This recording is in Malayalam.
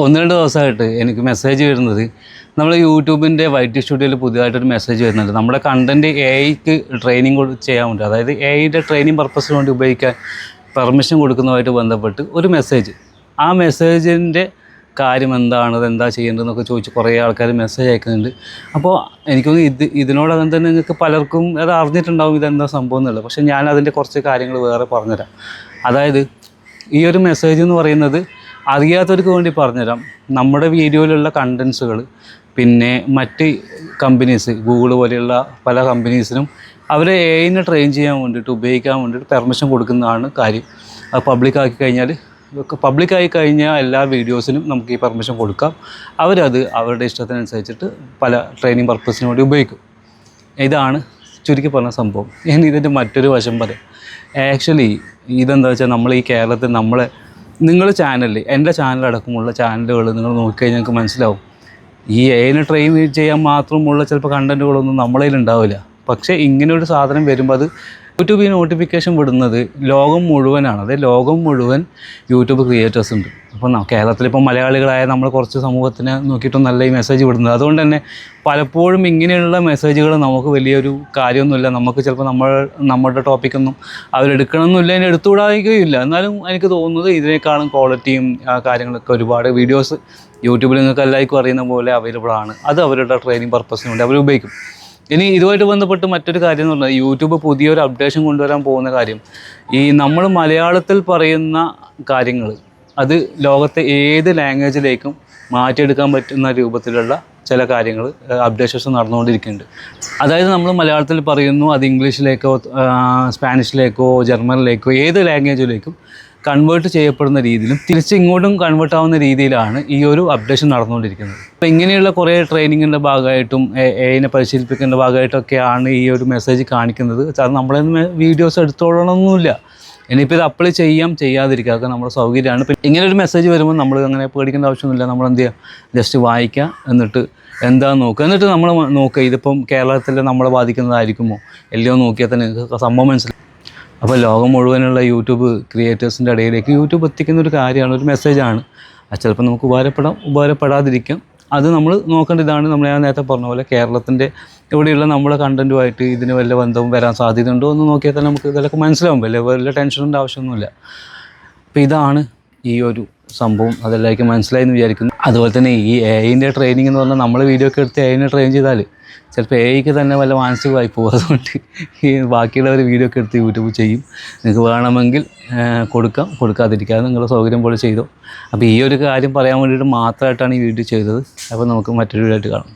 ഒന്ന് രണ്ട് ദിവസമായിട്ട് എനിക്ക് മെസ്സേജ് വരുന്നത് നമ്മൾ യൂട്യൂബിൻ്റെ വൈറ്റി സ്റ്റുഡിയോയിൽ പുതിയതായിട്ടൊരു മെസ്സേജ് വരുന്നുണ്ട്. നമ്മുടെ കണ്ടൻറ്റ് ഐക്ക് ട്രെയിനിങ് ചെയ്യാൻ വേണ്ടി, അതായത് ഐയുടെ ട്രെയിനിങ് പർപ്പസിന് വേണ്ടി ഉപയോഗിക്കാൻ പെർമിഷൻ കൊടുക്കുന്നതുമായിട്ട് ബന്ധപ്പെട്ട് ഒരു മെസ്സേജ്. ആ മെസ്സേജിൻ്റെ കാര്യം എന്താണ്, അതെന്താ ചെയ്യേണ്ടതെന്നൊക്കെ ചോദിച്ച് കുറേ ആൾക്കാർ മെസ്സേജ് അയക്കുന്നുണ്ട്. അപ്പോൾ എനിക്കൊന്ന് ഇതിനോടകം തന്നെ നിങ്ങൾക്ക് പലർക്കും അത് അറിഞ്ഞിട്ടുണ്ടാവും ഇതെന്താ സംഭവം എന്നുള്ളത്. പക്ഷേ ഞാൻ അതിൻ്റെ കുറച്ച് കാര്യങ്ങൾ വേറെ പറഞ്ഞുതരാം. അതായത് ഈ ഒരു മെസ്സേജ് എന്ന് പറയുന്നത് അറിയാത്തവർക്ക് വേണ്ടി പറഞ്ഞുതരാം. നമ്മുടെ വീഡിയോയിലുള്ള കണ്ടൻസുകൾ പിന്നെ മറ്റ് കമ്പനീസ്, ഗൂഗിൾ പോലെയുള്ള പല കമ്പനീസിനും അവരെ എഐനെ ട്രെയിൻ ചെയ്യാൻ വേണ്ടിയിട്ട് ഉപയോഗിക്കാൻ വേണ്ടിയിട്ട് പെർമിഷൻ കൊടുക്കുന്നതാണ് കാര്യം. അത് പബ്ലിക്കായി കഴിഞ്ഞാൽ എല്ലാ വീഡിയോസിനും നമുക്ക് ഈ പെർമിഷൻ കൊടുക്കാം. അവരത് അവരുടെ ഇഷ്ടത്തിനനുസരിച്ചിട്ട് പല ട്രെയിനിങ് പർപ്പസിന് വേണ്ടി ഉപയോഗിക്കും. ഇതാണ് ചുരുക്കി പറഞ്ഞ സംഭവം. ഇനി ഇതിൻ്റെ മറ്റൊരു വശം പറയാം. ആക്ച്വലി ഇതെന്താ വെച്ചാൽ നമ്മൾ ഈ കേരളത്തിൽ നിങ്ങൾ ചാനലിൽ, എൻ്റെ ചാനലടക്കമുള്ള ചാനലുകൾ നിങ്ങൾ നോക്കിക്കഴിഞ്ഞാൽ നിങ്ങൾക്ക് മനസ്സിലാവും ഈ എഐനെ ട്രെയിൻ ചെയ്യാൻ മാത്രമുള്ള ചിലപ്പോൾ കണ്ടൻറ്റുകളൊന്നും നമ്മളതിൽ ഉണ്ടാവില്ല. പക്ഷേ ഇങ്ങനെയൊരു സാധനം വരുമ്പോൾ അത് യൂട്യൂബിൽ നോട്ടിഫിക്കേഷൻ വിടുന്നത് ലോകം മുഴുവനാണ്. അതായത് ലോകം മുഴുവൻ യൂട്യൂബ് ക്രിയേറ്റേഴ്സ് ഉണ്ട്. അപ്പോൾ കേരളത്തിലിപ്പോൾ മലയാളികളായ നമ്മൾ കുറച്ച് സമൂഹത്തിനെ നോക്കിയിട്ടും നല്ല ഈ മെസ്സേജ് വിടുന്നത്. അതുകൊണ്ട് തന്നെ പലപ്പോഴും ഇങ്ങനെയുള്ള മെസ്സേജുകൾ നമുക്ക് വലിയൊരു കാര്യമൊന്നുമില്ല. നമുക്ക് ചിലപ്പോൾ നമ്മുടെ ടോപ്പിക്കൊന്നും അവരെടുക്കണമെന്നില്ല, അതിനെ എടുത്തുകൂടാതിരിക്കുകയില്ല. എന്നാലും എനിക്ക് തോന്നുന്നത് ഇതിനേക്കാളും ക്വാളിറ്റിയും കാര്യങ്ങളൊക്കെ ഒരുപാട് വീഡിയോസ് യൂട്യൂബിൽ നിങ്ങൾക്ക് എല്ലാവർക്കും അറിയുന്ന പോലെ അവൈലബിൾ ആണ്. അത് അവരുടെ ട്രെയിനിങ് പർപ്പസിന് വേണ്ടി അവർ ഉപയോഗിക്കും. ഇനി ഇതുമായിട്ട് ബന്ധപ്പെട്ട് മറ്റൊരു കാര്യം എന്ന് പറഞ്ഞാൽ യൂട്യൂബ് പുതിയൊരു അപ്ഡേഷൻ കൊണ്ടുവരാൻ പോകുന്ന കാര്യം, ഈ നമ്മൾ മലയാളത്തിൽ പറയുന്ന കാര്യങ്ങൾ അത് ലോകത്തെ ഏത് ലാംഗ്വേജിലേക്കും മാറ്റിയെടുക്കാൻ പറ്റുന്ന രൂപത്തിലുള്ള ചില കാര്യങ്ങൾ അപ്ഡേഷൻസ് നടന്നുകൊണ്ടിരിക്കുന്നുണ്ട്. അതായത് നമ്മൾ മലയാളത്തിൽ പറയുന്നു, അത് ഇംഗ്ലീഷിലേക്കോ സ്പാനിഷിലേക്കോ ജർമ്മനിലേക്കോ ഏത് ലാംഗ്വേജിലേക്കും കൺവേർട്ട് ചെയ്യപ്പെടുന്ന രീതിയിലും തിരിച്ച് ഇങ്ങോട്ടും കൺവേർട്ട് ആവുന്ന രീതിയിലാണ് ഈ ഒരു അപ്ഡേഷൻ നടന്നുകൊണ്ടിരിക്കുന്നത്. അപ്പോൾ ഇങ്ങനെയുള്ള കുറേ ട്രെയിനിങ്ങിൻ്റെ ഭാഗമായിട്ടും എഐനെ പരിശീലിപ്പിക്കേണ്ട ഭാഗമായിട്ടൊക്കെയാണ് ഈ ഒരു മെസ്സേജ് കാണിക്കുന്നത്. അത് നമ്മളെ വീഡിയോസ് എടുത്തോളണമെന്നില്ല. ഇനിയിപ്പോൾ ഇത് അപ്ലൈ ചെയ്യാതിരിക്കുക, അതൊക്കെ നമ്മുടെ സൗകര്യമാണ്. പിന്നെ ഇങ്ങനൊരു മെസ്സേജ് വരുമ്പോൾ നമ്മൾ അങ്ങനെ പേടിക്കേണ്ട ആവശ്യമൊന്നുമില്ല. നമ്മൾ എന്ത് ചെയ്യുക, ജസ്റ്റ് വായിക്കുക, എന്നിട്ട് എന്താണെന്ന് നോക്കുക. എന്നിട്ട് നമ്മൾ നോക്കുക ഇതിപ്പം കേരളത്തിൽ നമ്മളെ ബാധിക്കുന്നതായിരിക്കുമോ എല്ലയോ നോക്കിയാൽ തന്നെ നിങ്ങൾക്ക് സംഭവം മനസ്സിലാവും. അപ്പോൾ ലോകം മുഴുവനുള്ള യൂട്യൂബ് ക്രിയേറ്റേഴ്സിൻ്റെ ഇടയിലേക്ക് യൂട്യൂബ് എത്തിക്കുന്ന ഒരു കാര്യമാണ്, ഒരു മെസ്സേജാണ്. അത് ചിലപ്പോൾ നമുക്ക് ഉപകാരപ്പെടാതിരിക്കാം. അത് നമ്മൾ നോക്കേണ്ട ഇതാണ്. ഞാൻ നേരത്തെ പറഞ്ഞ പോലെ കേരളത്തിൻ്റെ ഇവിടെയുള്ള നമ്മുടെ കണ്ടൻറ്റുമായിട്ട് ഇതിന് വല്ല ബന്ധവും വരാൻ സാധ്യതയുണ്ടോ എന്ന് നോക്കിയാൽ തന്നെ നമുക്ക് ഇതിലൊക്കെ മനസ്സിലാവും. വല്ല ടെൻഷനിൻ്റെ ആവശ്യമൊന്നുമില്ല. അപ്പോൾ ഇതാണ് ഈ ഒരു സംഭവം. അതെല്ലാവർക്കും മനസ്സിലായെന്ന് വിചാരിക്കുന്നു. അതുപോലെ തന്നെ ഈ എഐൻ്റെ ട്രെയിനിങ് എന്ന് പറഞ്ഞാൽ നമ്മൾ വീഡിയോ ഒക്കെ എടുത്ത് എഐനെ ട്രെയിൻ ചെയ്താൽ ചിലപ്പോൾ എഐക്ക് തന്നെ വല്ല മാനസികമായി പോകും. അതുകൊണ്ട് ഈ ബാക്കിയുള്ളവർ വീഡിയോ ഒക്കെ എടുത്ത് യൂട്യൂബ് ചെയ്യും. നിങ്ങൾക്ക് വേണമെങ്കിൽ കൊടുക്കാതിരിക്കാതെ നിങ്ങളുടെ സൗകര്യം പോലെ ചെയ്തോ. അപ്പോൾ ഈ ഒരു കാര്യം പറയാൻ വേണ്ടിയിട്ട് മാത്രമായിട്ടാണ് ഈ വീഡിയോ ചെയ്തത്. അപ്പോൾ നമുക്ക് മറ്റൊരു വീഡിയോ ആയിട്ട് കാണാം.